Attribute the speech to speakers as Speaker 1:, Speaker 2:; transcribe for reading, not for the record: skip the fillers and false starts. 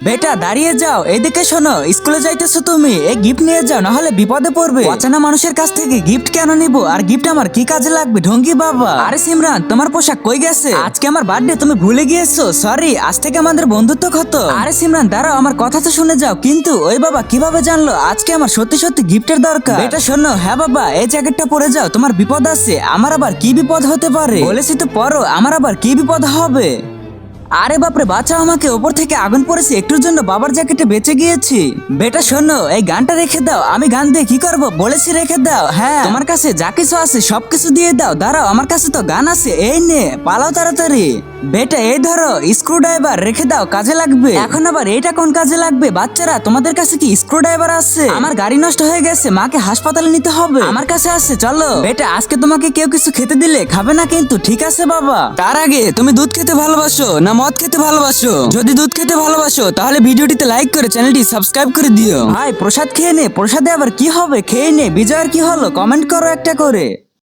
Speaker 1: বেটা দাঁড়িয়ে যাও, এদিকে শোনো, স্কুলে যাইতেছো তুমি, এই গিফট নিয়ে যাও, না হলে বিপদে পড়বে। অচেনা মানুষের কাছ থেকে গিফট কেন নিব? আর গিফট আমার কি কাজে লাগবে ঢঙ্গি বাবা? আরে সিমরান, তোমার পোশাক কই গেছে? আজকে আমার বার্থডে, তুমি ভুলে গিয়েছো? সরি, আজ থেকে আমাদের বন্ধুত্ব কত। আরে সিমরান দাঁড়াও, আমার কথা তো শুনে যাও। কিন্তু ওই বাবা কিভাবে জানলো আজকে আমার সত্যি সত্যি গিফটের দরকার? বেটা শোনো, হ্যাঁ বাবা, এই জ্যাকেটটা পরে যাও, তোমার বিপদ আছে। আমার আবার কি বিপদ হতে পারে? বলেছি তো পরো, আমার আবার কি বিপদ হবে? আরে বাপরে, বাঁচাও আমাকে, ওপর থেকে আগুন পড়েছে, একটুর জন্য বাবার জ্যাকেটে বেঁচে গিয়েছি। বেটা শোনো, এই গানটা রেখে দাও। আমি গান দিয়ে কি করব? বলেছি রেখে দাও। হ্যাঁ, তোমার কাছে যা কিছু আছে সবকিছু দিয়ে দাও। দাঁড়াও, আমার কাছে তো গান আছে, এই নে, পালাও তাড়াতাড়ি। বেটা এই ধরো স্ক্রু ড্রাইভার, রেখে দাও, কাজে লাগবে। এখন আবার এটা কোন কাজে লাগবে? বাচ্চারা, তোমাদের কাছে কি স্ক্রু ড্রাইভার আছে? আমার গাড়ি নষ্ট হয়ে গেছে, মাকে হাসপাতালে নিতে হবে, আমার কাছে আছে, চলো। বেটা আজকে তোমাকে কেউ কিছু খেতে দিলে খাবে না কিন্তু, ঠিক আছে বাবা? তার আগে তুমি দুধ খেতে ভালোবাসো না মদ খেতে ভালোবাসো? যদি দুধ খেতে ভালোবাসো তাহলে ভিডিওটিতে লাইক করে চ্যানেলটি সাবস্ক্রাইব করে দিও। ভাই প্রসাদ খেয়ে নে। প্রসাদে আবার কি হবে? খেয়ে নে। বিজয়ের কি হলো? কমেন্ট করো একটা করে।